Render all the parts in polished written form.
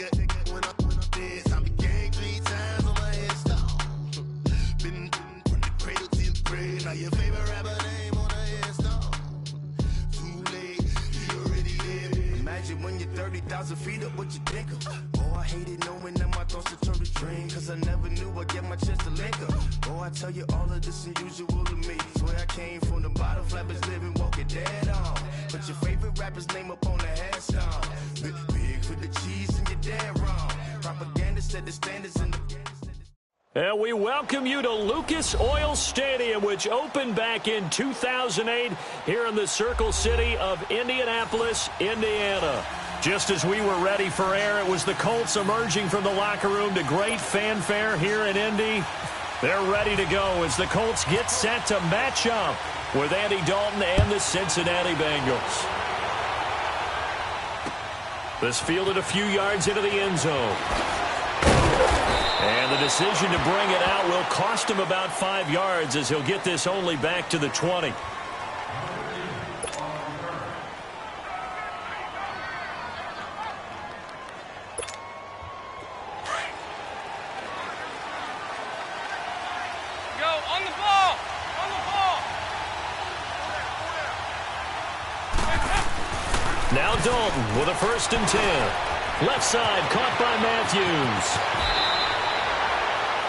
When I'm dead, I be gang 3 times on my headstone. Been from the cradle to the grave. Now your favorite rapper name on a headstone. Too late, you already there. Imagine when you're 30,000 feet up, what you think of? Oh, I hated knowing that my thoughts would turn to dream. Cause I never knew I'd get my chance to link up. Oh, I tell you all of this unusual to me. Swear I came from the bottom, flappers living, walking dead on. But your favorite rapper's name up on the headstone. Big for the cheese and you're dead wrong. Propaganda set the standards in the... And we welcome you to Lucas Oil Stadium, which opened back in 2008 here in the Circle City of Indianapolis, Indiana. Just as we were ready for air, it was the Colts emerging from the locker room to great fanfare here in Indy. They're ready to go as the Colts get set to match up with Andy Dalton and the Cincinnati Bengals. This fielded a few yards into the end zone. And the decision to bring it out will cost him about 5 yards as he'll get this only back to the 20. Now Dalton with a 1st and 10. Left side caught by Matthews.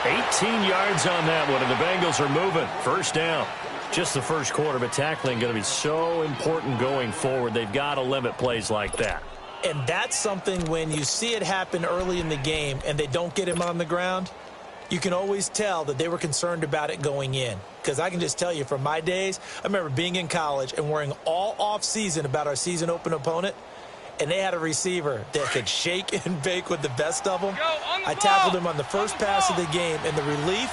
18 yards on that one, and the Bengals are moving. 1st down. Just the first quarter, but tackling going to be so important going forward. They've got to limit plays like that. And that's something when you see it happen early in the game and they don't get him on the ground, you can always tell that they were concerned about it going in. Because I can just tell you from my days, I remember being in college and worrying all off-season about our season open opponent, and they had a receiver that could shake and bake with the best of them. I tackled him on the first pass of the game, and the relief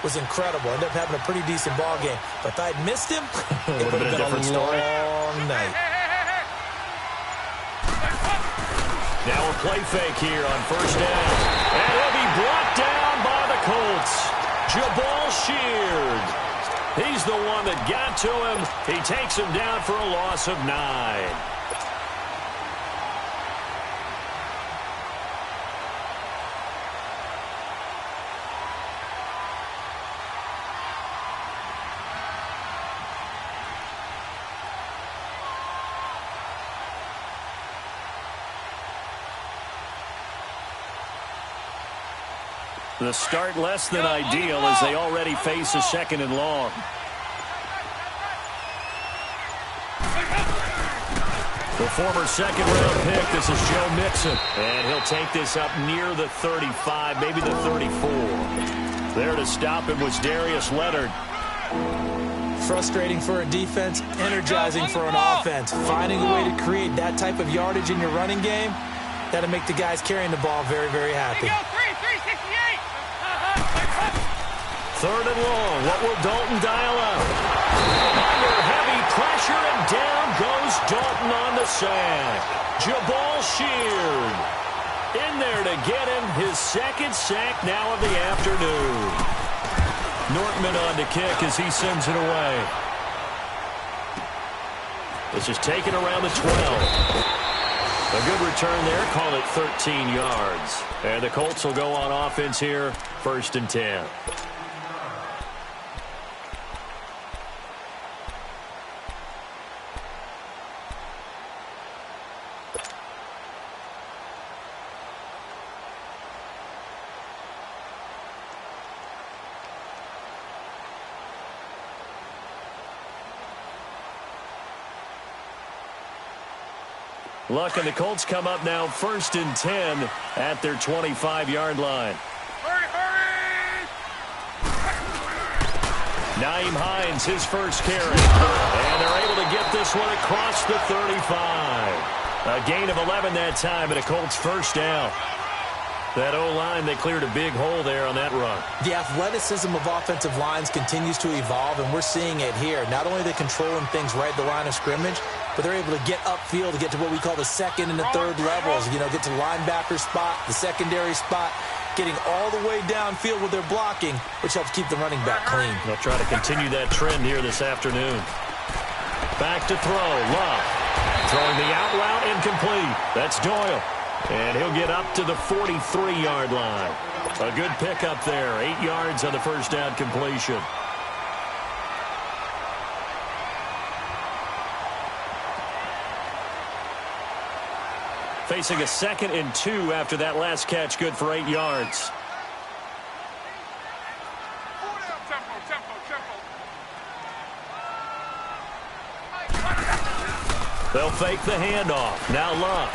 was incredible. I ended up having a pretty decent ball game. But if I'd missed him, it would have been a long night. Now a play fake here on 1st down. And he'll be brought down by the Colts. Jabal Sheard. He's the one that got to him. He takes him down for a loss of 9. The start less than ideal as they already face a 2nd and long. The former 2nd-round pick, this is Joe Mixon. And he'll take this up near the 35, maybe the 34. There to stop him was Darius Leonard. Frustrating for a defense, energizing for an offense. Finding a way to create that type of yardage in your running game, that'll make the guys carrying the ball very, very happy. 3rd and long. What will Dalton dial up? Under heavy pressure, and down goes Dalton on the sack. Jabal Sheard in there to get him his 2nd sack now of the afternoon. Nortman on to kick as he sends it away. This is taken around the 12. A good return there. Call it 13 yards. And the Colts will go on offense here. 1st and 10. Luck and the Colts come up now 1st and 10 at their 25-yard line. Hurry! Naeem Hines, his first carry. And they're able to get this one across the 35. A gain of 11 that time, and a Colts 1st down. That O-line, they cleared a big hole there on that run. The athleticism of offensive lines continues to evolve, and we're seeing it here. Not only are they controlling things right at the line of scrimmage, but they're able to get upfield to get to what we call the 2nd and the 3rd levels. You know, get to the linebacker spot, the secondary spot, getting all the way downfield with their blocking, which helps keep the running back clean. They'll try to continue that trend here this afternoon. Back to throw. Love. Throwing the out route incomplete. That's Doyle. And he'll get up to the 43-yard line. A good pickup there. 8 yards on the first down completion. Facing a 2nd and 2 after that last catch, good for 8 yards. They'll fake the handoff. Now Luck.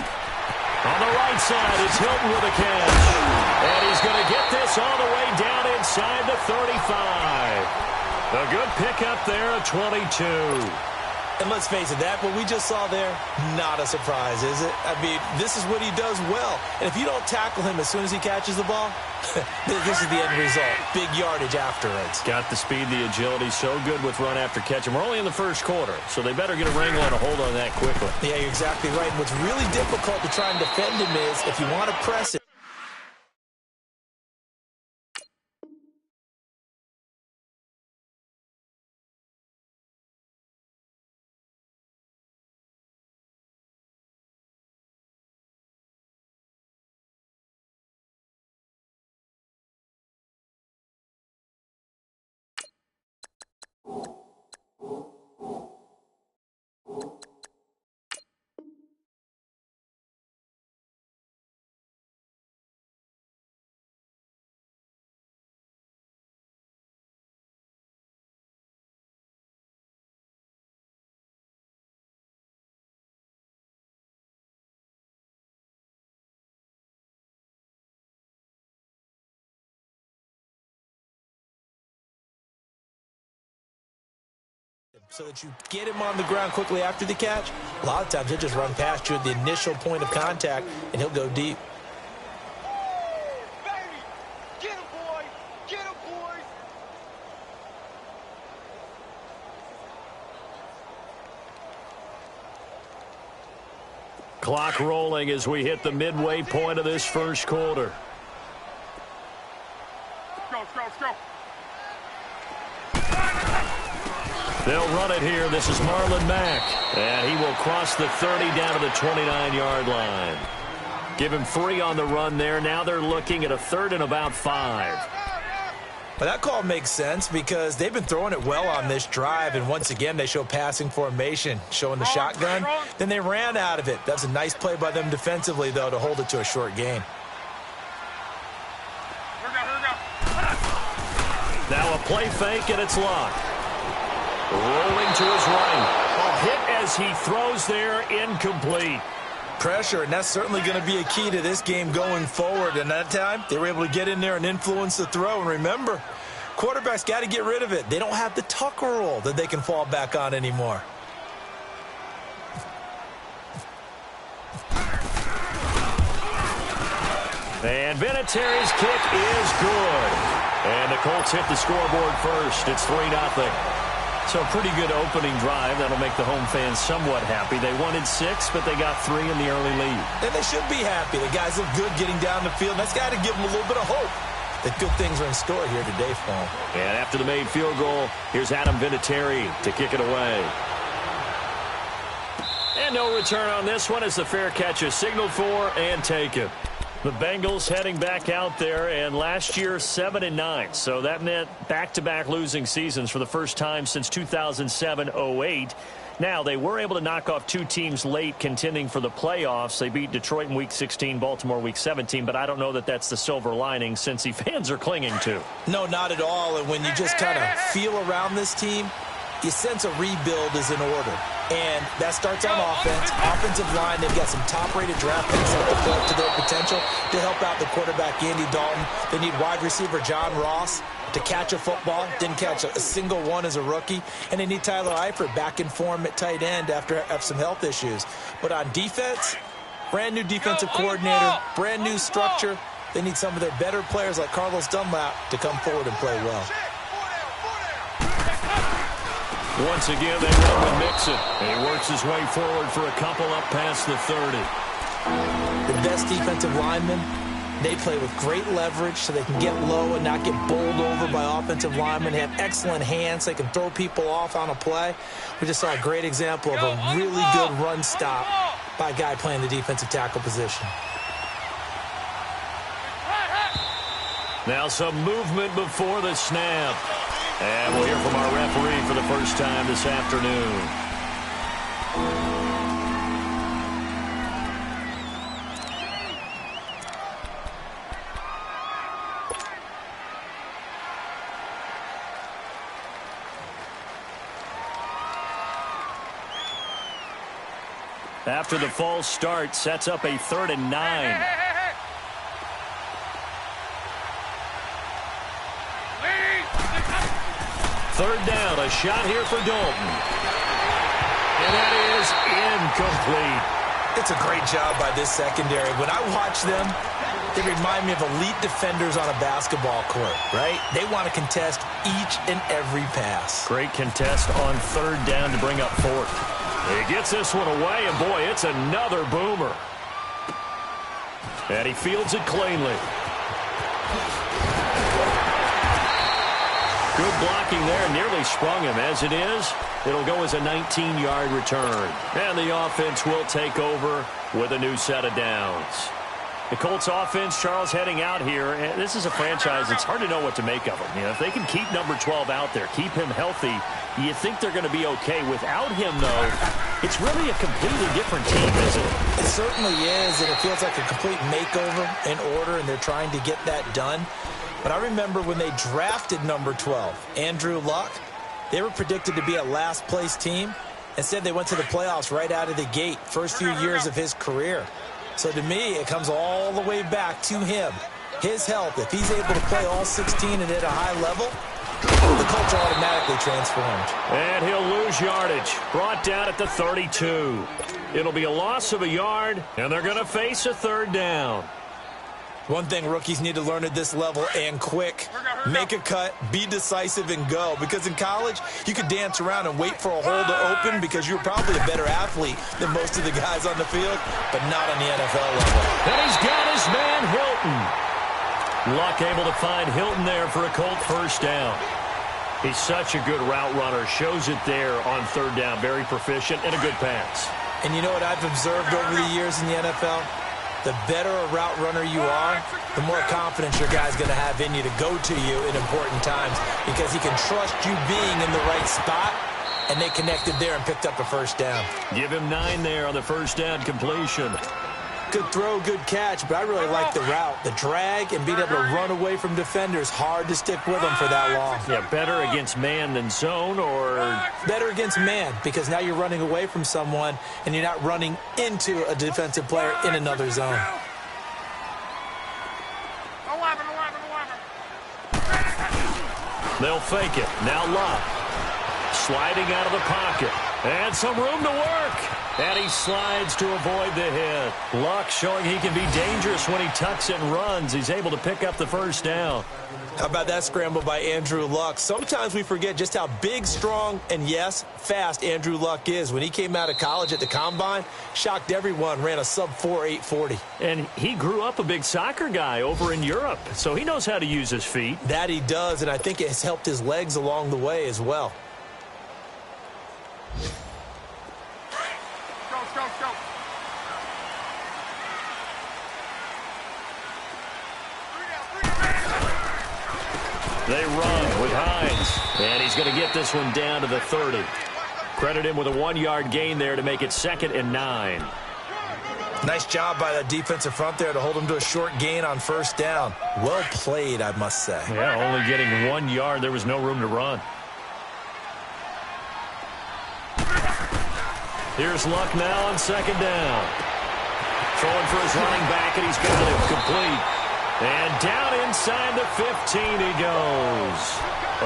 On the right side, it's Hilton with a catch. And he's going to get this all the way down inside the 35. A good pickup there at 22. And let's face it, that what we just saw there, not a surprise, is it? I mean, this is what he does well. And if you don't tackle him as soon as he catches the ball, this is the end result. Big yardage afterwards. Got the speed, the agility, so good with run after catch. And we're only in the first quarter, so they better get a wrangle and a hold on that quickly. Yeah, you're exactly right. And what's really difficult to try and defend him is if you want to press it. So that you get him on the ground quickly after the catch. A lot of times he'll just run past you at the initial point of contact, and he'll go deep. Get him, boys! Get him, boys! Clock rolling as we hit the midway point of this first quarter. Let's go. They'll run it here. This is Marlon Mack. And he will cross the 30 down to the 29-yard line. Give him 3 on the run there. Now they're looking at a 3rd and about 5. But that call makes sense because they've been throwing it well on this drive, and once again they show passing formation, showing the shotgun. Then they ran out of it. That's a nice play by them defensively, though, to hold it to a short gain. Now a play fake, and it's Luck. Rolling to his right. A hit as he throws there, incomplete. Pressure, and that's certainly going to be a key to this game going forward. And that time, they were able to get in there and influence the throw. And remember, quarterbacks got to get rid of it. They don't have the Tucker roll that they can fall back on anymore. And Vinatieri's kick is good. And the Colts hit the scoreboard first. It's 3-0. So a pretty good opening drive. That'll make the home fans somewhat happy. They wanted 6, but they got 3 in the early lead. And they should be happy. The guys look good getting down the field. That's got to give them a little bit of hope that good things are in store here today for them. And after the made field goal, here's Adam Vinatieri to kick it away. And no return on this one as the fair catch is signaled for and taken. The Bengals heading back out there, and last year 7-9. So that meant back-to-back losing seasons for the first time since 2007-08. Now, they were able to knock off 2 teams late contending for the playoffs. They beat Detroit in Week 16, Baltimore Week 17, but I don't know that that's the silver lining Cincy fans are clinging to. No, not at all. And when you just kind of feel around this team, you sense a rebuild is in order. And that starts on offense. Offensive line, they've got some top-rated draft picks that will play up to their potential to help out the quarterback, Andy Dalton. They need wide receiver John Ross to catch a football. Didn't catch a single one as a rookie. And they need Tyler Eifert back in form at tight end after some health issues. But on defense, brand new defensive coordinator, brand new structure. They need some of their better players like Carlos Dunlap to come forward and play well. Once again, they run with Mixon. And he works his way forward for a couple up past the 30. The best defensive linemen, they play with great leverage so they can get low and not get bowled over by offensive linemen. They have excellent hands. They can throw people off on a play. We just saw a great example of a really good run stop by a guy playing the defensive tackle position. Now some movement before the snap. And we'll hear from our referee for the first time this afternoon. After the false start, sets up a 3rd and 9. Third down, a shot here for Dalton. And that is incomplete. It's a great job by this secondary. When I watch them, they remind me of elite defenders on a basketball court, right? They want to contest each and every pass. Great contest on 3rd down to bring up 4th. He gets this one away, and boy, it's another boomer. And he fields it cleanly. Good blocking there, nearly sprung him. As it is, it'll go as a 19-yard return. And the offense will take over with a new set of downs. The Colts offense, Charles, heading out here. And this is a franchise, it's hard to know what to make of them. You know, if they can keep number 12 out there, keep him healthy, you think they're going to be okay. Without him, though, it's really a completely different team, isn't it? It certainly is, and it feels like a complete makeover in order, and they're trying to get that done. But I remember when they drafted number 12, Andrew Luck, they were predicted to be a last-place team. Instead, they went to the playoffs right out of the gate, first few years of his career. So to me, it comes all the way back to him. His health, if he's able to play all 16 and at a high level, the Colts are automatically transformed. And he'll lose yardage. Brought down at the 32. It'll be a loss of a yard, and they're going to face a 3rd down. One thing rookies need to learn at this level, and quick, make a cut, be decisive, and go. Because in college, you could dance around and wait for a hole to open because you're probably a better athlete than most of the guys on the field, but not on the NFL level. And he's got his man, Hilton. Luck able to find Hilton there for a Colt first down. He's such a good route runner. Shows it there on 3rd down. Very proficient and a good pass. And you know what I've observed over the years in the NFL? The better a route runner you are, the more confidence your guy's going to have in you to go to you in important times because he can trust you being in the right spot, and they connected there and picked up a first down. Give him 9 there on the first down completion. Good throw, good catch, but I really like the route. The drag and being able to run away from defenders, hard to stick with them for that long. Yeah, better against man than zone, or? Better against man, because now you're running away from someone and you're not running into a defensive player in another zone. 11. They'll fake it. Now Luck. Sliding out of the pocket. And some room to work. And he slides to avoid the hit. Luck showing he can be dangerous when he tucks it and runs. He's able to pick up the first down. How about that scramble by Andrew Luck? Sometimes we forget just how big, strong, and yes, fast Andrew Luck is. When he came out of college at the Combine, shocked everyone, ran a sub-4 840. And he grew up a big soccer guy over in Europe, so he knows how to use his feet. That he does, and I think it has helped his legs along the way as well. Go. They run with Hines, and he's going to get this one down to the 30. Credit him with a 1-yard gain there to make it 2nd and 9. Nice job by the defensive front there to hold him to a short gain on first down. Well played, I must say. Yeah, only getting 1 yard. There was no room to run. Here's Luck now on 2nd down. Throwing for his running back, and he's got it complete. And down inside the 15 he goes.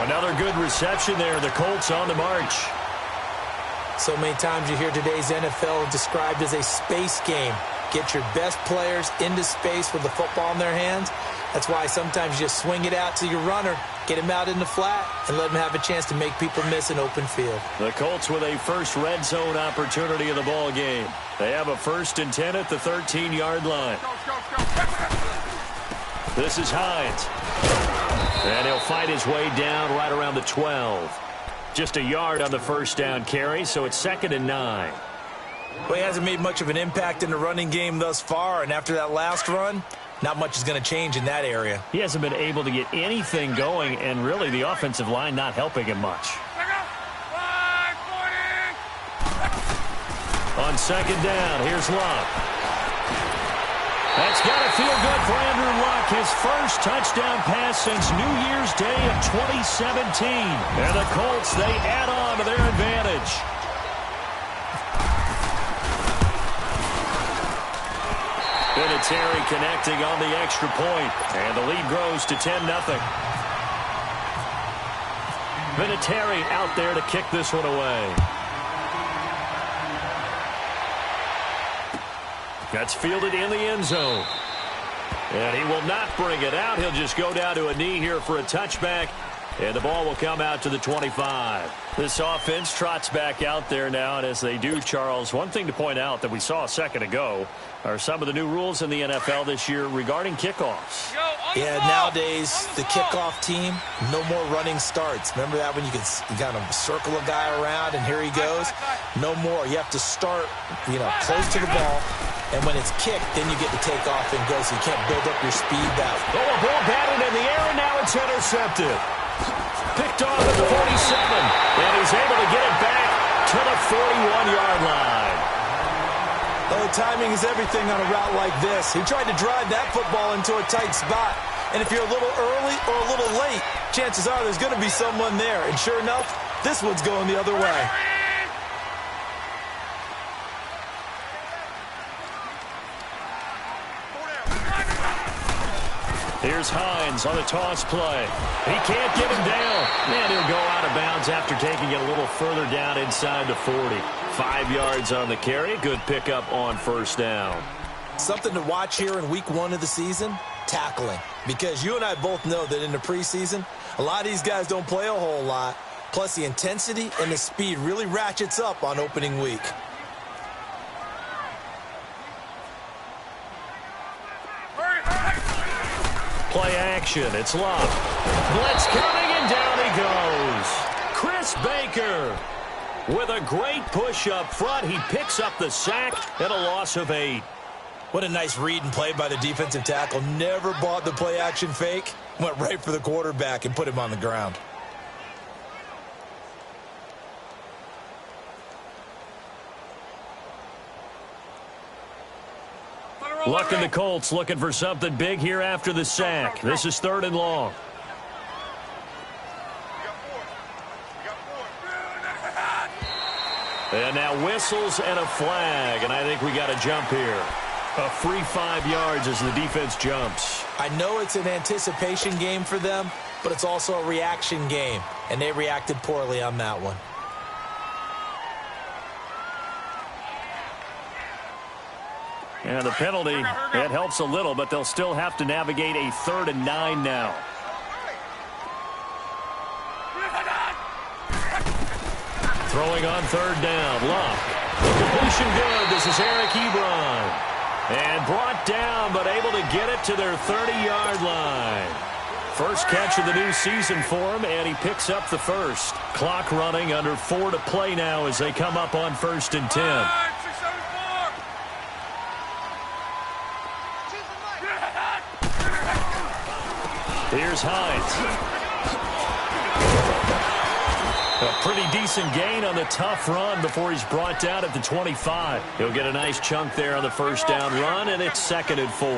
Another good reception there. The Colts on the march. So many times you hear today's NFL described as a space game. Get your best players into space with the football in their hands. That's why sometimes you just swing it out to your runner, get him out in the flat, and let him have a chance to make people miss an open field. The Colts with a first red zone opportunity of the ball game. They have a 1st and 10 at the 13-yard line. This is Hines. And he'll fight his way down right around the 12. Just a yard on the first down carry, so it's 2nd and 9. Well, he hasn't made much of an impact in the running game thus far, and after that last run, Not much is going to change in that area. He hasn't been able to get anything going, and really the offensive line not helping him much. On second down, here's Luck. That's got to feel good for Andrew Luck. His first touchdown pass since New Year's Day of 2017. And the Colts, they add on to their advantage. Vinatieri connecting on the extra point, and the lead grows to 10-0. Vinatieri out there to kick this one away. That's fielded in the end zone. And he will not bring it out. He'll just go down to a knee here for a touchback. And the ball will come out to the 25. This offense trots back out there now. And as they do, Charles, one thing to point out that we saw a second ago are some of the new rules in the NFL this year regarding kickoffs. Yeah, nowadays, the kickoff team, no more running starts. Remember that when you kind of circle a guy around and here he goes? No more. You have to start, close to the ball. And when it's kicked, then you get to take off and go, so you can't build up your speed that way. Oh, a ball batted in the air, and now it's intercepted. Picked off at the 47, and he's able to get it back to the 41-yard line. Oh, timing is everything on a route like this. He tried to drive that football into a tight spot. And if you're a little early or a little late, chances are there's going to be someone there. And sure enough, this one's going the other way. Here's Hines on the toss play. He can't get him down. And he'll go out of bounds after taking it a little further down inside the 40. 5 yards on the carry. Good pickup on first down. Something to watch here in week 1 of the season, tackling. Because you and I both know that in the preseason, a lot of these guys don't play a whole lot. Plus the intensity and the speed really ratchets up on opening week. Play action. It's Love. Blitz coming, and down he goes. Chris Baker with a great push up front. He picks up the sack and a loss of 8. What a nice read and play by the defensive tackle. Never bought the play action fake. Went right for the quarterback and put him on the ground. Luck and the Colts looking for something big here after the sack. This is 3rd and long. And now whistles and a flag, and I think we got a jump here. A free 5 yards as the defense jumps. I know it's an anticipation game for them, but it's also a reaction game, and they reacted poorly on that one. And the penalty, it helps a little, but they'll still have to navigate a 3rd and 9 now. Throwing on 3rd down, Luck. Completion good. This is Eric Ebron. And brought down, but able to get it to their 30-yard line. First catch of the new season for him, and he picks up the first. Clock running, under 4 to play now as they come up on 1st and 10. Here's Hines. A pretty decent gain on the tough run before he's brought down at the 25. He'll get a nice chunk there on the first down run, and it's 2nd and 4.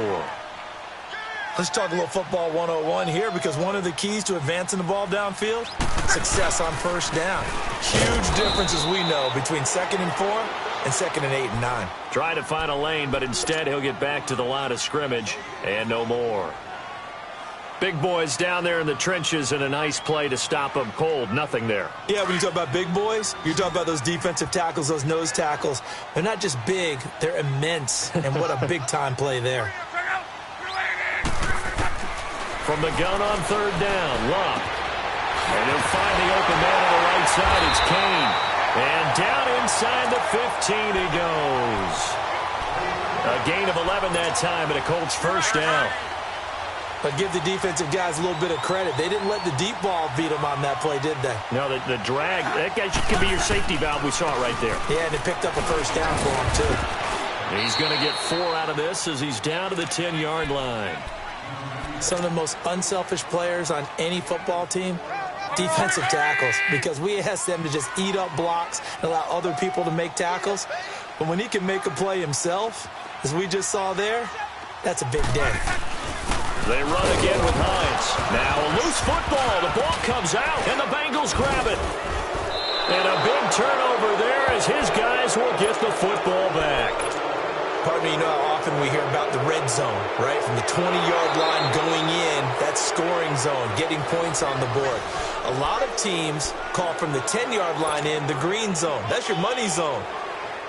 Let's talk a little football 101 here, because one of the keys to advancing the ball downfield, success on first down. Huge difference, as we know, between 2nd and 4 and 2nd and 8 and 9. Try to find a lane, but instead he'll get back to the line of scrimmage and no more. Big boys down there in the trenches, and a nice play to stop them cold. Nothing there. Yeah, when you talk about big boys, you're talking about those defensive tackles, those nose tackles. They're not just big, they're immense. And what a big-time play there. From the gun on 3rd down, Luck. And he'll find the open man on the right side. It's Kane. And down inside the 15 he goes. A gain of 11 that time, and a Colts first down. But give the defensive guys a little bit of credit. They didn't let the deep ball beat them on that play, did they? No, the drag, that guy could be your safety valve. We saw it right there. Yeah, and they picked up a first down for him, too. He's going to get 4 out of this as he's down to the 10-yard line. Some of the most unselfish players on any football team, defensive tackles, because we ask them to just eat up blocks and allow other people to make tackles. But when he can make a play himself, as we just saw there, that's a big day. They run again with Hines. Now a loose football. The ball comes out, and the Bengals grab it. And a big turnover there as his guys will get the football back. Partner, you know how often we hear about the red zone, right? From the 20-yard line going in, that's scoring zone, getting points on the board. A lot of teams call from the 10-yard line in the green zone. That's your money zone.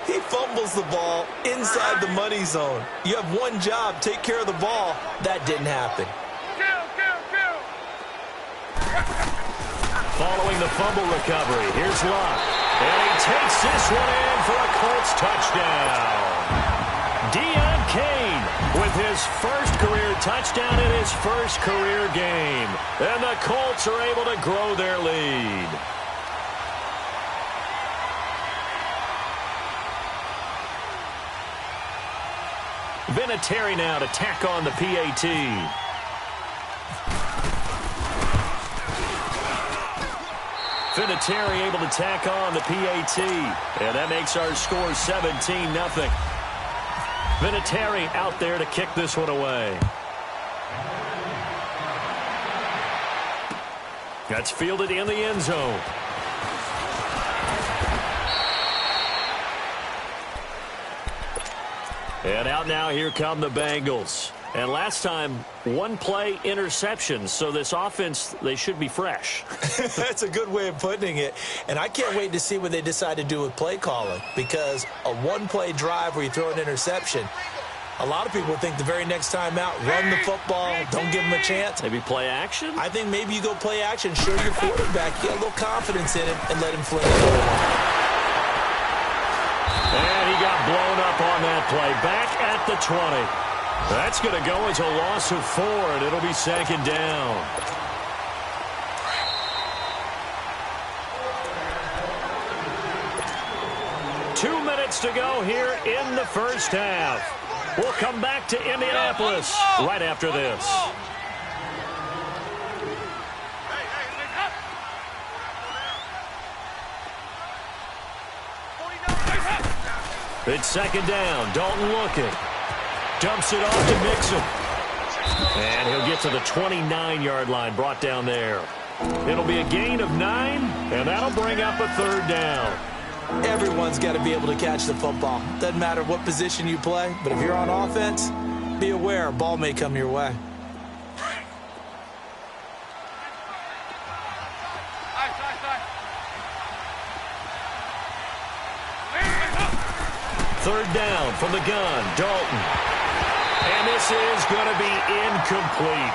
He fumbles the ball inside the money zone. You have one job, take care of the ball. That didn't happen. Following the fumble recovery, here's Locke. And he takes this one in for a Colts touchdown. Deion Kane with his first career touchdown in his first career game. And the Colts are able to grow their lead. Vinatieri now to tack on the PAT. Vinatieri able to tack on the PAT. And that makes our score 17-0. Vinatieri out there to kick this one away. That's fielded in the end zone. And out now, here come the Bengals. And last time, one play interception. So this offense, they should be fresh. That's a good way of putting it. And I can't wait to see what they decide to do with play calling. Because a one-play drive where you throw an interception, a lot of people think the very next time out, run the football, don't give them a chance. Maybe play action? I think maybe you go play action, show your quarterback, get a little confidence in him, and let him fling it. And he got blown up on that play. Back at the 20. That's going to go as a loss of 4, and it'll be second down. Two minutes to go here in the first half. We'll come back to Indianapolis right after this. It's second down. Dalton looking. Dumps it off to Mixon. And he'll get to the 29-yard line, brought down there. It'll be a gain of 9, and that'll bring up a third down. Everyone's got to be able to catch the football. Doesn't matter what position you play, but if you're on offense, be aware a ball may come your way. Third down from the gun, Dalton. And this is going to be incomplete.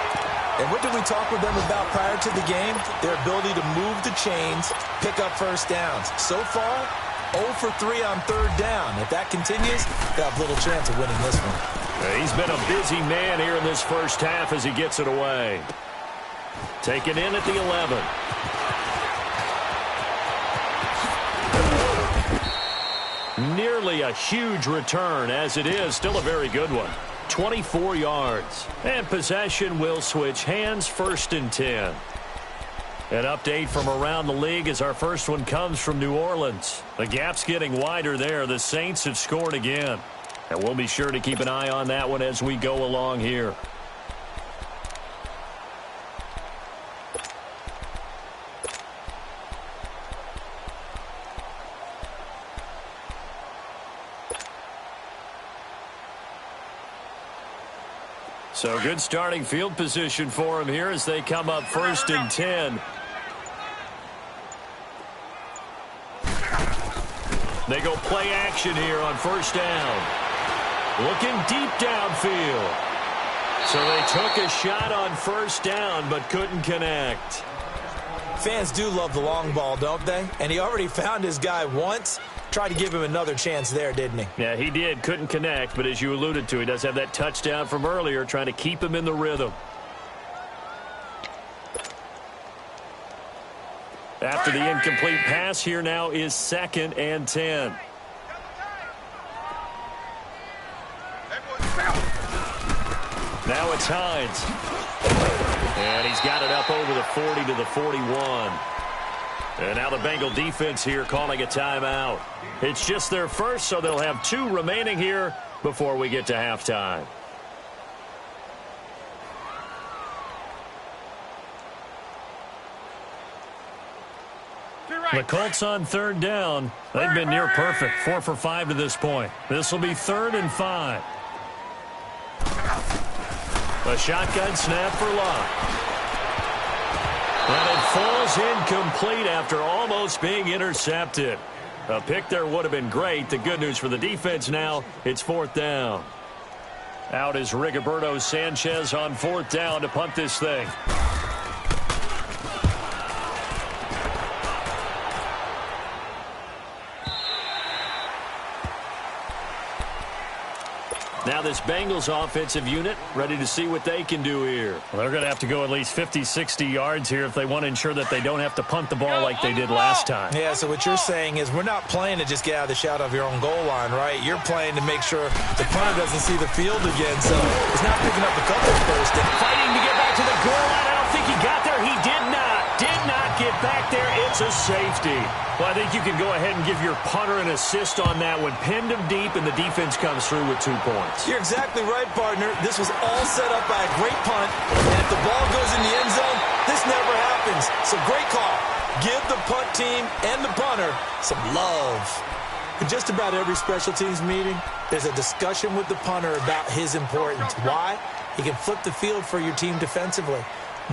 And what did we talk with them about prior to the game? Their ability to move the chains, pick up first downs. So far, 0 for 3 on third down. If that continues, they'll have little chance of winning this one. He's been a busy man here in this first half as he gets it away. Taken in at the 11. Nearly a huge return, as it is still a very good one. 24 yards. And possession will switch hands, 1st and 10. An update from around the league as our first one comes from New Orleans. The gap's getting wider there. The Saints have scored again. And we'll be sure to keep an eye on that one as we go along here. So good starting field position for him here as they come up 1st and 10. They go play action here on 1st down. Looking deep downfield. So they took a shot on 1st down but couldn't connect. Fans do love the long ball, don't they? And he already found his guy once. Tried to give him another chance there, didn't he? Yeah, he did. Couldn't connect, but as you alluded to, he does have that touchdown from earlier, trying to keep him in the rhythm. After the incomplete pass, here now is 2nd and 10. times. And he's got it up over the 40 to the 41. And now the Bengal defense here calling a timeout. It's just their first, so they'll have 2 remaining here before we get to halftime. The Colts on 3rd down. They've been near perfect, 4 for 5 to this point. This will be 3rd and 5. A shotgun snap for Locke. And it falls incomplete after almost being intercepted. A pick there would have been great. The good news for the defense now, it's 4th down. Out is Rigoberto Sanchez on 4th down to punt this thing. Now this Bengals offensive unit ready to see what they can do here. Well, they're going to have to go at least 50, 60 yards here if they want to ensure that they don't have to punt the ball like they did last time. Yeah, so what you're saying is we're not playing to just get out of the shadow of your own goal line, right? You're playing to make sure the punter doesn't see the field again, so he's not picking up the couple first. Fighting to get back to the goal line. I don't think he got there. He did not get back there. It's a safety. Well, I think you can go ahead and give your punter an assist on that one. Pinned him deep, and the defense comes through with 2 points. You're exactly right, partner. This was all set up by a great punt, and if the ball goes in the end zone, this never happens. So great call. Give the punt team and the punter some love. In just about every special teams meeting, there's a discussion with the punter about his importance. Why? He can flip the field for your team defensively,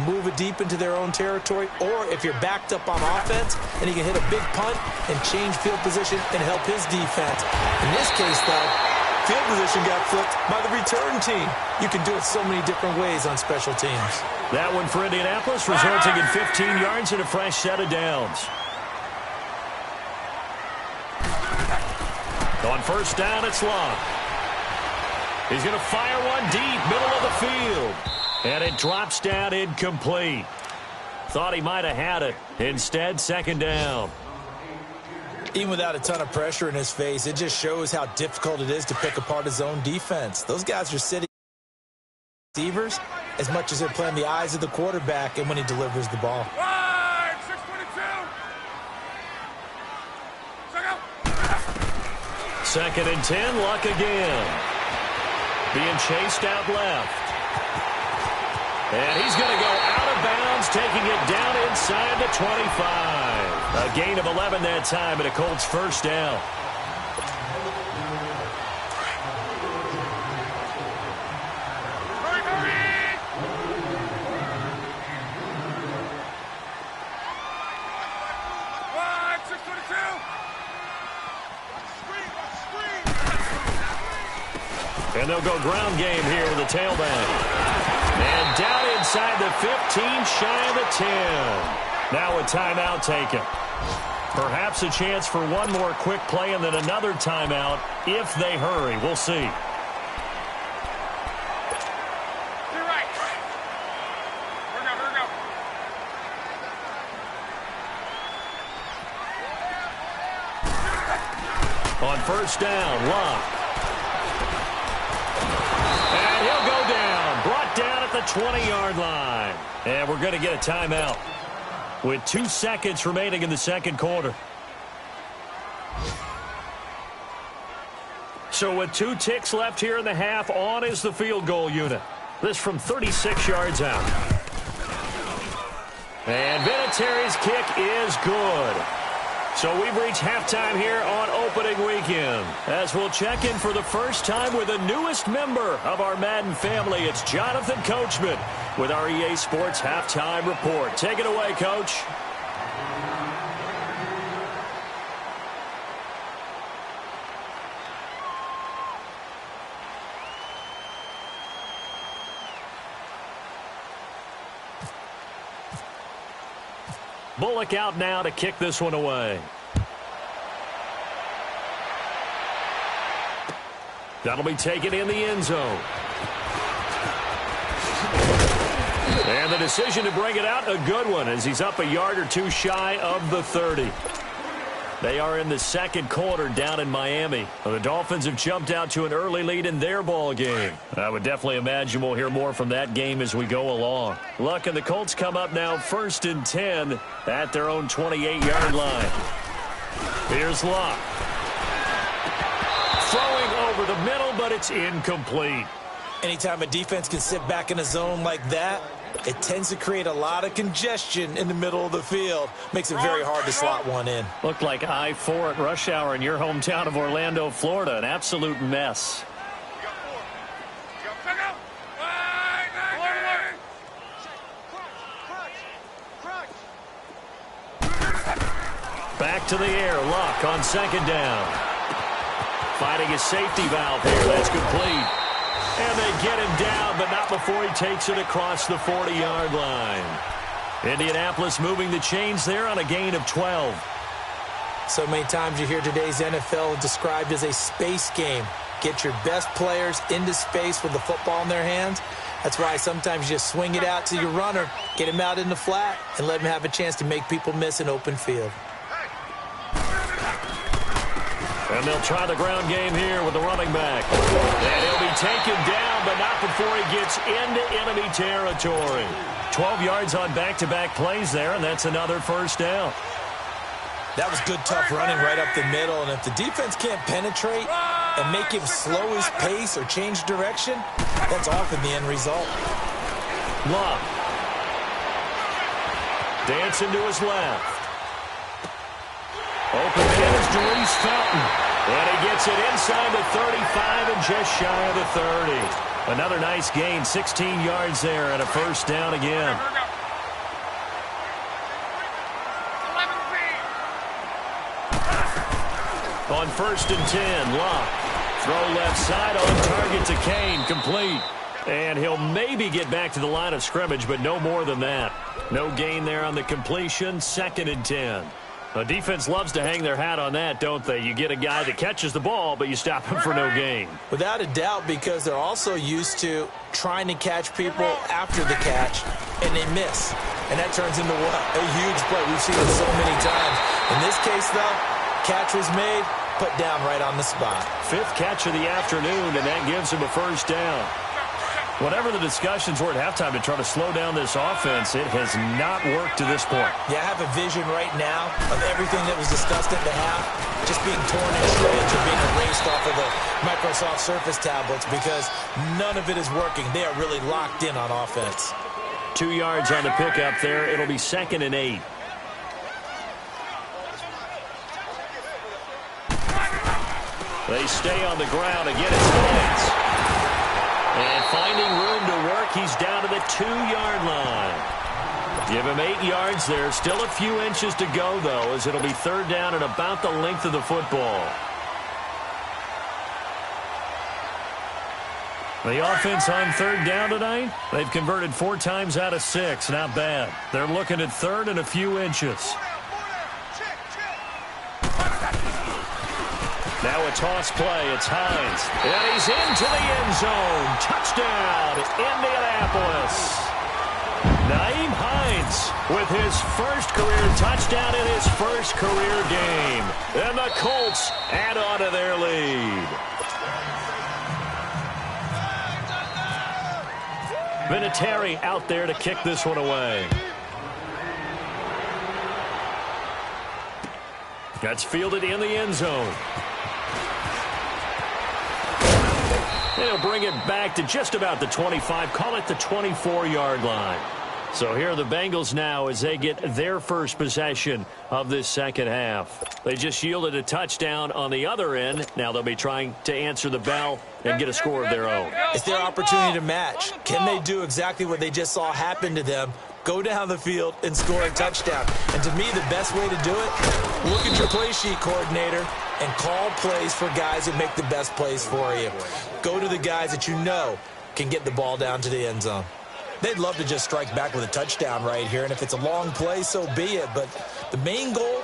move it deep into their own territory, or if you're backed up on offense, and he can hit a big punt and change field position and help his defense. In this case, though, field position got flipped by the return team. You can do it so many different ways on special teams. That one for Indianapolis, resulting in 15 yards and a fresh set of downs. On 1st down, it's Locke. He's going to fire one deep, middle of the field. And it drops down incomplete. Thought he might have had it. Instead, 2nd down. Even without a ton of pressure in his face, it just shows how difficult it is to pick apart his own defense. Those guys are sitting receivers as much as they're playing the eyes of the quarterback and when he delivers the ball. 2nd and 10, Luck again. Being chased out left. And he's going to go out of bounds, taking it down inside the 25. A gain of 11 that time, and a Colts 1st down. And they'll go ground game here with a tailback. And down inside the 15, shy of the 10. Now a timeout taken. Perhaps a chance for one more quick play and then another timeout if they hurry. We'll see. On 1st down, Locke. And he'll go down. Brought down at the 20-yard line. And we're going to get a timeout with 2 seconds remaining in the 2nd quarter. So with 2 ticks left here in the half, on is the field goal unit. This from 36 yards out. And Vinatieri's kick is good. So we've reached halftime here on opening weekend. As we'll check in for the first time with the newest member of our Madden family, it's Jonathan Coachman with our EA Sports Halftime Report. Take it away, Coach. Bullock out now to kick this one away. That'll be taken in the end zone. And the decision to bring it out, a good one, as he's up a yard or two shy of the 30. They are in the second quarter down in Miami. The Dolphins have jumped out to an early lead in their ball game. I would definitely imagine we'll hear more from that game as we go along. Luck and the Colts come up now 1st and 10 at their own 28-yard line. Here's Luck. Throwing over the middle, but it's incomplete. Anytime a defense can sit back in a zone like that, it tends to create a lot of congestion in the middle of the field. Makes it very hard to slot one in. Looked like I-4 at rush hour in your hometown of Orlando, Florida. An absolute mess. Back to the air. Luck on 2nd down. Finding a safety valve here. That's complete. And they get him down, but not before he takes it across the 40-yard line. Indianapolis moving the chains there on a gain of 12. So many times you hear today's NFL described as a space game. Get your best players into space with the football in their hands. That's why sometimes you just swing it out to your runner, get him out in the flat, and let him have a chance to make people miss an open field. And they'll try the ground game here with the running back. And he'll be taken down, but not before he gets into enemy territory. 12 yards on back-to-back plays there, and that's another 1st down. That was good, tough running right up the middle, and if the defense can't penetrate and make him slow his pace or change direction, that's often the end result. Luck. Dancing to his left. Open man is Darius Felton. And he gets it inside the 35 and just shy of the 30. Another nice gain, 16 yards there and a 1st down again. On 1st and 10, Luck. Throw left side on target to Kane, complete. And he'll maybe get back to the line of scrimmage, but no more than that. No gain there on the completion, 2nd and 10. The defense loves to hang their hat on that, don't they? You get a guy that catches the ball, but you stop him for no gain. Without a doubt, because they're also used to trying to catch people after the catch, and they miss. And that turns into what? A huge play. We've seen it so many times. In this case, though, catch was made, put down right on the spot. 5th catch of the afternoon, and that gives him a 1st down. Whatever the discussions were at halftime to try to slow down this offense, it has not worked to this point. Yeah, I have a vision right now of everything that was discussed at the half just being torn in shreds or being erased off of the Microsoft Surface tablets because none of it is working. They are really locked in on offense. 2 yards on the pickup there. It'll be 2nd and 8. They stay on the ground. Again, it's Lance. And finding room to work, he's down to the 2-yard line. Give him 8 yards there. Still a few inches to go, though, as it'll be 3rd down and about the length of the football. The offense on 3rd down tonight, they've converted 4 times out of 6. Not bad. They're looking at 3rd and a few inches. Now a toss play. It's Hines. And he's into the end zone. Touchdown, Indianapolis. Nyheim Hines with his first career touchdown in his first career game. And the Colts add on to their lead. Vinatieri out there to kick this one away. That's fielded in the end zone. They'll bring it back to just about the 25, call it the 24-yard line. So here are the Bengals now as they get their first possession of this second half. They just yielded a touchdown on the other end. Now they'll be trying to answer the bell and get a score of their own. It's their opportunity to match. Can they do exactly what they just saw happen to them? Go down the field and score a touchdown. And to me, the best way to do it, look at your play sheet coordinator and call plays for guys that make the best plays for you. Go to the guys that you know can get the ball down to the end zone. They'd love to just strike back with a touchdown right here, and if it's a long play, so be it. But the main goal,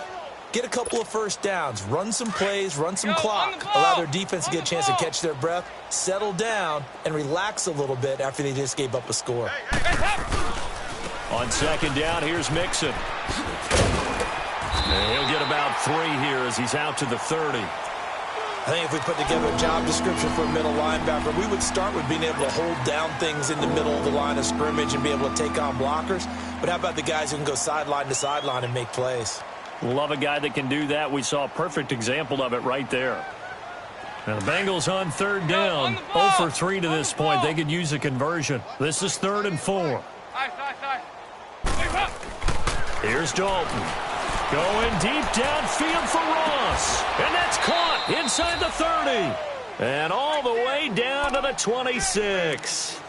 get a couple of first downs, run some plays, run some clock, allow their defense to get a chance to catch their breath, settle down, and relax a little bit after they just gave up a score. On second down, here's Mixon. And he'll get about 3 here as he's out to the 30. I think if we put together a job description for a middle linebacker, we would start with being able to hold down things in the middle of the line of scrimmage and be able to take on blockers. But how about the guys who can go sideline to sideline and make plays? Love a guy that can do that. We saw a perfect example of it right there. Now the Bengals on 3rd down. 0 for 3 to this point. They could use a conversion. This is 3rd and 4. Here's Dalton. Going deep downfield for Ross. And that's caught inside the 30. And all the way down to the 26.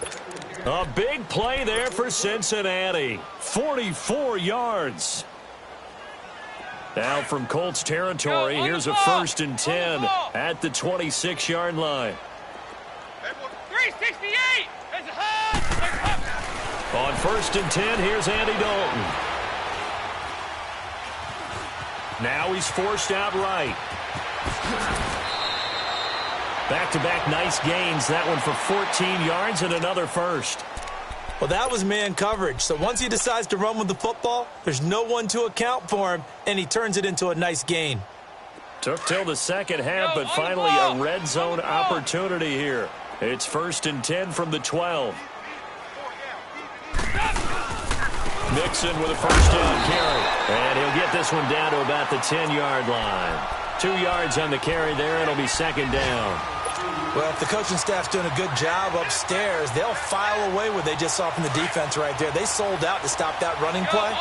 A big play there for Cincinnati. 44 yards. Now from Colts territory, here's a 1st and 10 at the 26-yard line. 368. On 1st and 10, here's Andy Dalton. Now he's forced out right. Back-to-back nice gains. That one for 14 yards and another 1st. Well, that was man coverage. So once he decides to run with the football, there's no one to account for him, and he turns it into a nice gain. Took till the second half, but finally a red zone opportunity here. It's 1st and 10 from the 12. Mixon with a 1st down carry. And he'll get this one down to about the 10-yard line. 2 yards on the carry there. It'll be 2nd down. Well, if the coaching staff's doing a good job upstairs, they'll file away what they just saw from the defense right there. They sold out to stop that running play.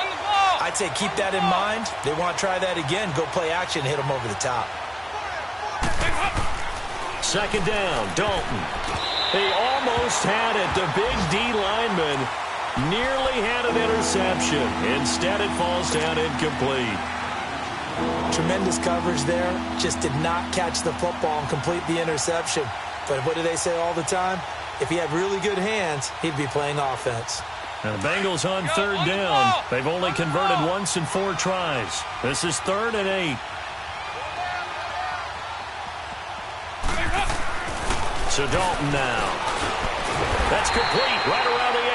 I'd say keep that in mind. They want to try that again. Go play action, hit them over the top. 2nd down, Dalton. They almost had it. The big D lineman nearly had an interception. Instead, it falls down incomplete. Tremendous coverage there. Just did not catch the football and complete the interception. But what do they say all the time? If he had really good hands, he'd be playing offense. And the Bengals on 3rd down. They've only converted once in 4 tries. This is 3rd and 8. So Dalton now. That's complete right around the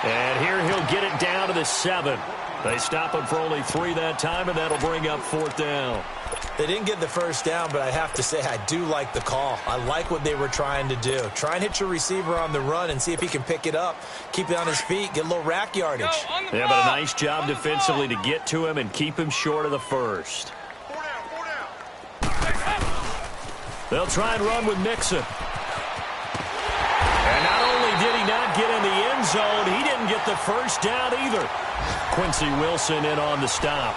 8. And here he'll get it down to the 7. They stop him for only 3 that time, and that'll bring up 4th down. They didn't get the 1st down, but I have to say I do like the call. I like what they were trying to do. Try and hit your receiver on the run and see if he can pick it up, keep it on his feet, get a little rack yardage. Yeah, but a nice job defensively to get to him and keep him short of the 1st. They'll try and run with Mixon. And not only did he not get in the end zone, he didn't get the 1st down either. Quincy Wilson in on the stop.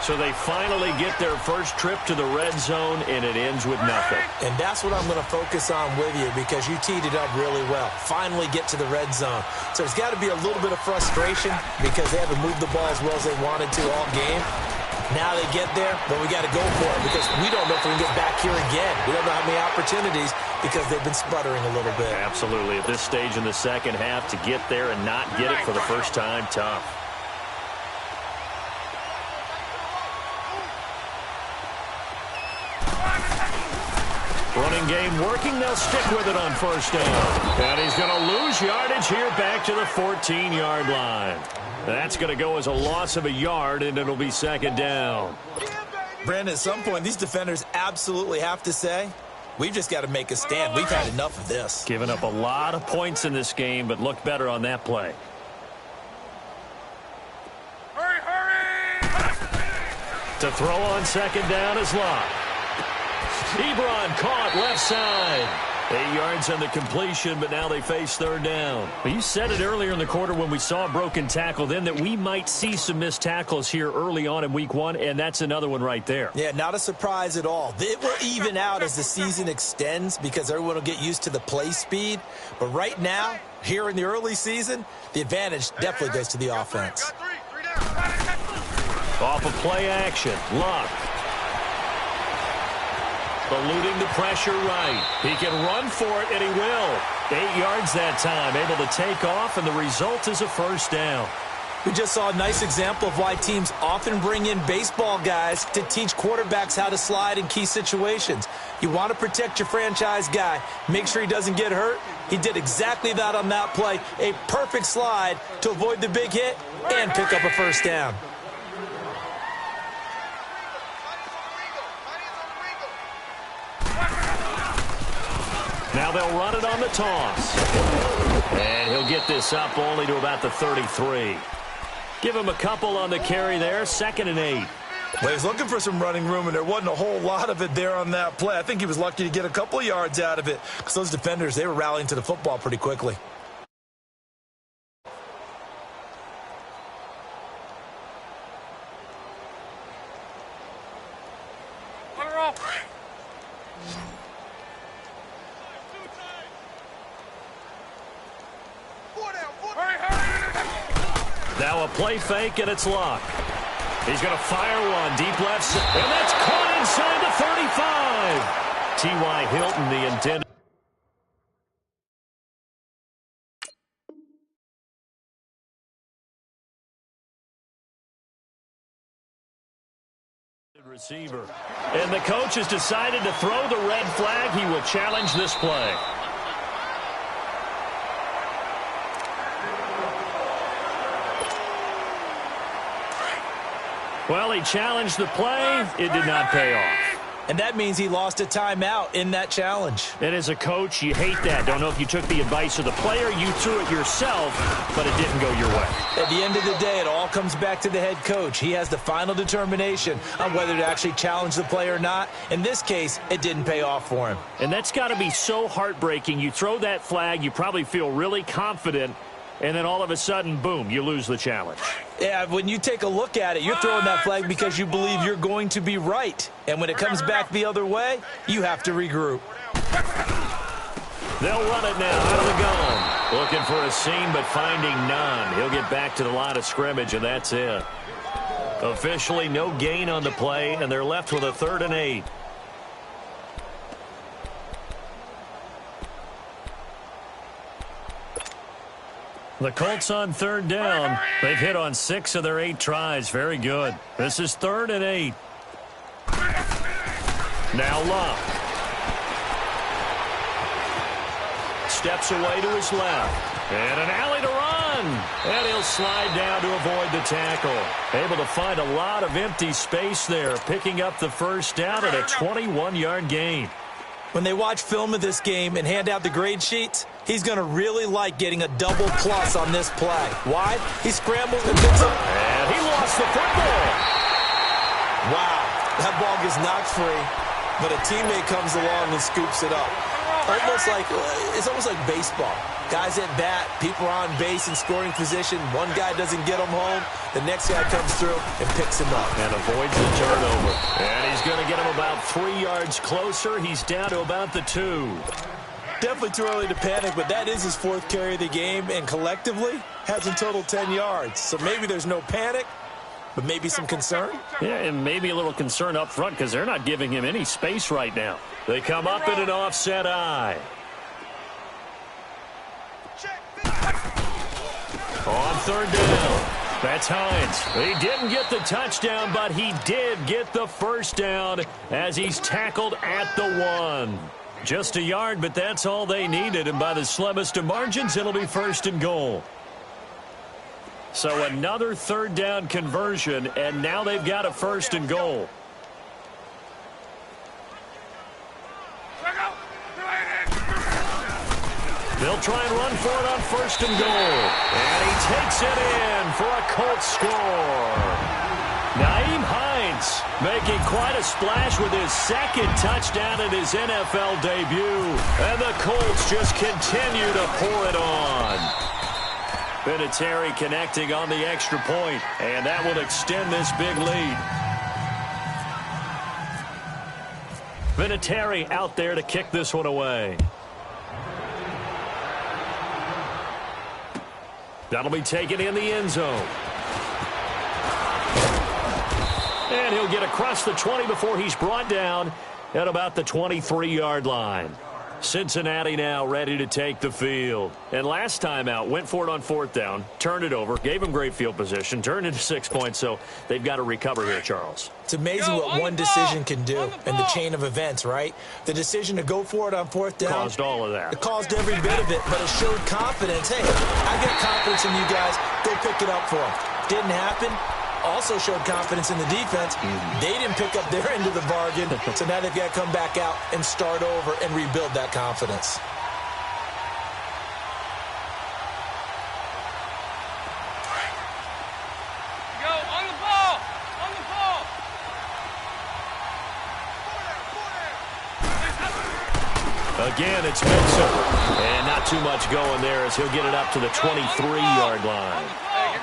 So they finally get their first trip to the red zone, and it ends with nothing. And that's what I'm going to focus on with you because you teed it up really well. Finally get to the red zone. So there's got to be a little bit of frustration because they haven't moved the ball as well as they wanted to all game. Now they get there, but we got to go for it because we don't know if we can get back here again. We don't know how many opportunities because they've been sputtering a little bit. Absolutely. At this stage in the second half, to get there and not get it for the first time, tough. Running game working. They'll stick with it on 1st down. And he's going to lose yardage here back to the 14-yard line. That's going to go as a loss of a yard, and it'll be 2nd down. Brandon, at some point, these defenders absolutely have to say, we've just got to make a stand. We've had enough of this. Given up a lot of points in this game, but looked better on that play. Hurry! To throw on 2nd down is Locke. Ebron caught left side. 8 yards on the completion, but now they face 3rd down. Well, you said it earlier in the quarter when we saw a broken tackle then that we might see some missed tackles here early on in week 1, and that's another one right there. Yeah, not a surprise at all. It will even out as the season extends because everyone will get used to the play speed. But right now, here in the early season, the advantage definitely goes to the offense. Off of play action, Locke. Eluding the pressure right. He can run for it, and he will. 8 yards that time, able to take off, and the result is a 1st down. We just saw a nice example of why teams often bring in baseball guys to teach quarterbacks how to slide in key situations. You want to protect your franchise guy. Make sure he doesn't get hurt. He did exactly that on that play. A perfect slide to avoid the big hit and pick up a 1st down. Now they'll run it on the toss. And he'll get this up only to about the 33. Give him a couple on the carry there, 2nd and 8. Well, he's looking for some running room, and there wasn't a whole lot of it there on that play. I think he was lucky to get a couple of yards out of it because those defenders, they were rallying to the football pretty quickly. Now a play fake, and it's Luck. He's going to fire one deep left, and that's caught inside the 35. T.Y. Hilton, the intended receiver. And the coach has decided to throw the red flag. He will challenge this play. Well, he challenged the play. It did not pay off. And that means he lost a timeout in that challenge. And as a coach, you hate that. Don't know if you took the advice of the player. You threw it yourself, but it didn't go your way. At the end of the day, it all comes back to the head coach. He has the final determination on whether to actually challenge the play or not. In this case, it didn't pay off for him. And that's got to be so heartbreaking. You throw that flag, you probably feel really confident, and then all of a sudden, boom, you lose the challenge. Yeah, when you take a look at it, you're throwing that flag because you believe you're going to be right. And when it comes back the other way, you have to regroup. They'll run it now out of the gun. Looking for a seam, but finding none. He'll get back to the line of scrimmage, and that's it. Officially, no gain on the play, and they're left with a 3rd and 8. The Colts on 3rd down. They've hit on 6 of their 8 tries. Very good. This is 3rd and 8. Now Luck. Steps away to his left. And an alley to run. And he'll slide down to avoid the tackle. Able to find a lot of empty space there. Picking up the 1st down at a 21-yard gain. When they watch film of this game and hand out the grade sheets, he's going to really like getting a double plus on this play. Why? He scrambles and picks up. And he lost the football. Wow. That ball gets knocked free, but a teammate comes along and scoops it up. It's almost like baseball. Guys at bat, people are on base in scoring position. One guy doesn't get him home. The next guy comes through and picks him up. And avoids the turnover. And he's going to get him about 3 yards closer. He's down to about the 2. Definitely too early to panic, but that is his 4th carry of the game, and collectively has in total 10 yards. So maybe there's no panic, but maybe some concern. Yeah, and maybe a little concern up front because they're not giving him any space right now. They come up in an offset eye. On 3rd down. That's Hines. He didn't get the touchdown, but he did get the 1st down as he's tackled at the 1. Just a yard, but that's all they needed, and by the slimmest of margins, it'll be 1st and goal. So another 3rd down conversion, and now they've got a 1st and goal. They'll try and run for it on 1st and goal. And he takes it in for a Colts score. Nyheim Hines making quite a splash with his 2nd touchdown in his NFL debut. And the Colts just continue to pour it on. Vinatieri connecting on the extra point, and that will extend this big lead. Vinatieri out there to kick this one away. That'll be taken in the end zone. And he'll get across the 20 before he's brought down at about the 23-yard line. Cincinnati now ready to take the field. And last time out, went for it on 4th down, turned it over, gave him great field position, turned into 6 points, so they've got to recover here, Charles. It's amazing what one decision can do in the chain of events, right? The decision to go for it on 4th down. Caused all of that. It caused every bit of it, but it showed confidence. Hey, I got confidence in you guys. Go pick it up for them. Didn't happen. also showed confidence in the defense. They didn't pick up their end of the bargain, so now they've got to come back out and start over and rebuild that confidence. Go, on the ball! On the ball! Again, it's Mixon. And not too much going there as he'll get it up to the 23-yard line.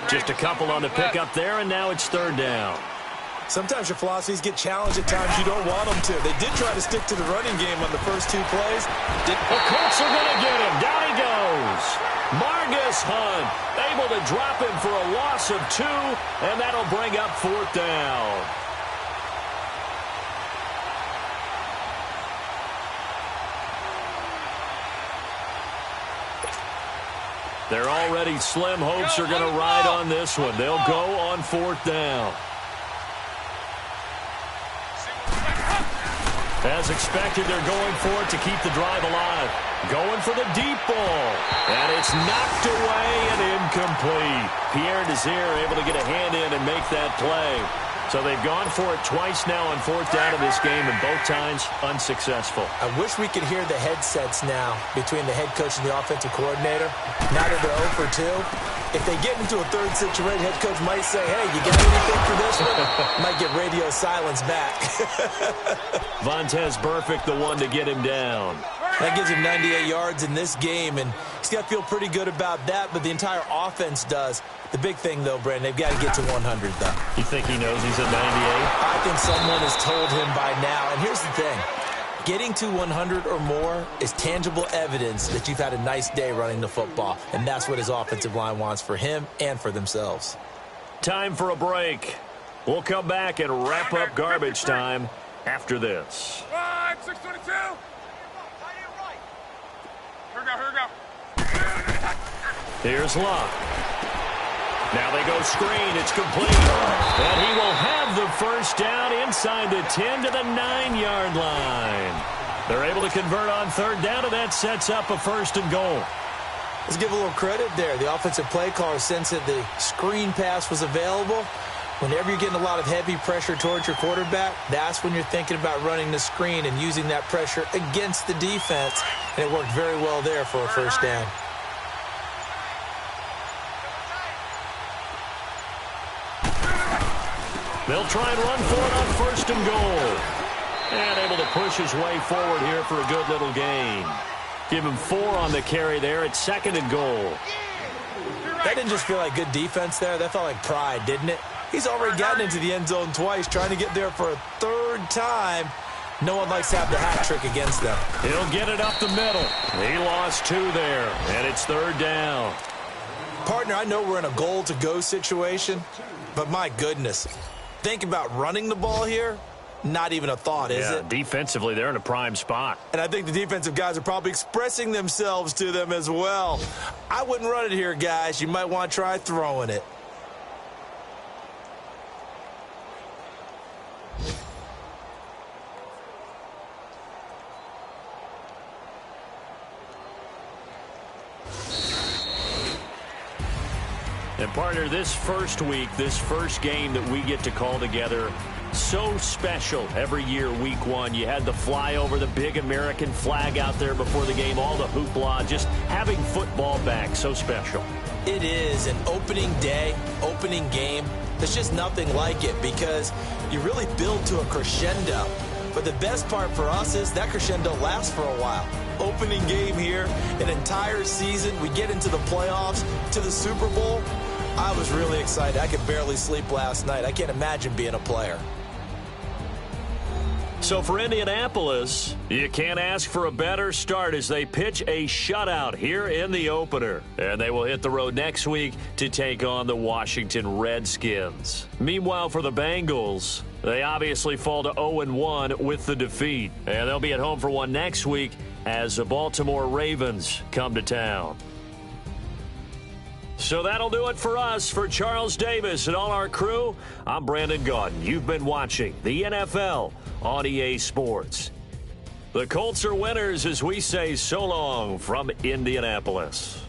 Just a couple on the pickup there, and now it's third down. Sometimes your philosophies get challenged at times you don't want them to. They did try to stick to the running game on the first two plays. The Colts are going to get him. Down he goes. Margus Hunt able to drop him for a loss of 2, and that'll bring up fourth down. Their already slim hopes are going to ride on this one. They'll go on fourth down. As expected, they're going for it to keep the drive alive. Going for the deep ball. And it's knocked away and incomplete. Pierre Desir able to get a hand in and make that play. So they've gone for it twice now on fourth down of this game, and both times unsuccessful. I wish we could hear the headsets now between the head coach and the offensive coordinator. Now that they're 0 for 2, if they get into a third situation, head coach might say, hey, you got anything for this one? Might get radio silence back. Vontaze Burfict, the one to get him down. That gives him 98 yards in this game, and he's got to feel pretty good about that, but the entire offense does. The big thing, though, Brandon, they've got to get to 100, though. You think he knows he's at 98? I think someone has told him by now. And here's the thing. Getting to 100 or more is tangible evidence that you've had a nice day running the football, and that's what his offensive line wants for him and for themselves. Time for a break. We'll come back and wrap up garbage time after this. 622. Here we go. Here's Luck. Now they go screen. It's complete. And he will have the first down inside the 10 to the 9-yard line. They're able to convert on third down, and that sets up a first and goal. Let's give a little credit there. The offensive play caller sensed that the screen pass was available. Whenever you're getting a lot of heavy pressure towards your quarterback, that's when you're thinking about running the screen and using that pressure against the defense. And it worked very well there for a first down. They'll try and run for it on first and goal. And able to push his way forward here for a good little gain. Give him 4 on the carry there. It's second and goal. That didn't just feel like good defense there. That felt like pride, didn't it? He's already gotten into the end zone twice, trying to get there for a third time. No one likes to have the hat trick against them. He'll get it up the middle. He lost 2 there, and it's third down. Partner, I know we're in a goal-to-go situation, but my goodness. Think about running the ball here. Not even a thought, is it? Defensively, they're in a prime spot. And I think the defensive guys are probably expressing themselves to them as well. I wouldn't run it here, guys. You might want to try throwing it. And, partner, this first week, this first game that we get to call together, so special every year, week 1. You had the flyover, the big American flag out there before the game, all the hoopla, just having football back, so special. It is an opening day, opening game. There's just nothing like it because you really build to a crescendo. But the best part for us is that crescendo lasts for a while. Opening game here, an entire season. We get into the playoffs, to the Super Bowl. I was really excited. I could barely sleep last night. I can't imagine being a player. So for Indianapolis, you can't ask for a better start as they pitch a shutout here in the opener. And they will hit the road next week to take on the Washington Redskins. Meanwhile, for the Bengals, they obviously fall to 0-1 with the defeat. And they'll be at home for one next week as the Baltimore Ravens come to town. So that'll do it for us. For Charles Davis and all our crew, I'm Brandon Gaudin. You've been watching the NFL on EA Sports. The Colts are winners as we say so long from Indianapolis.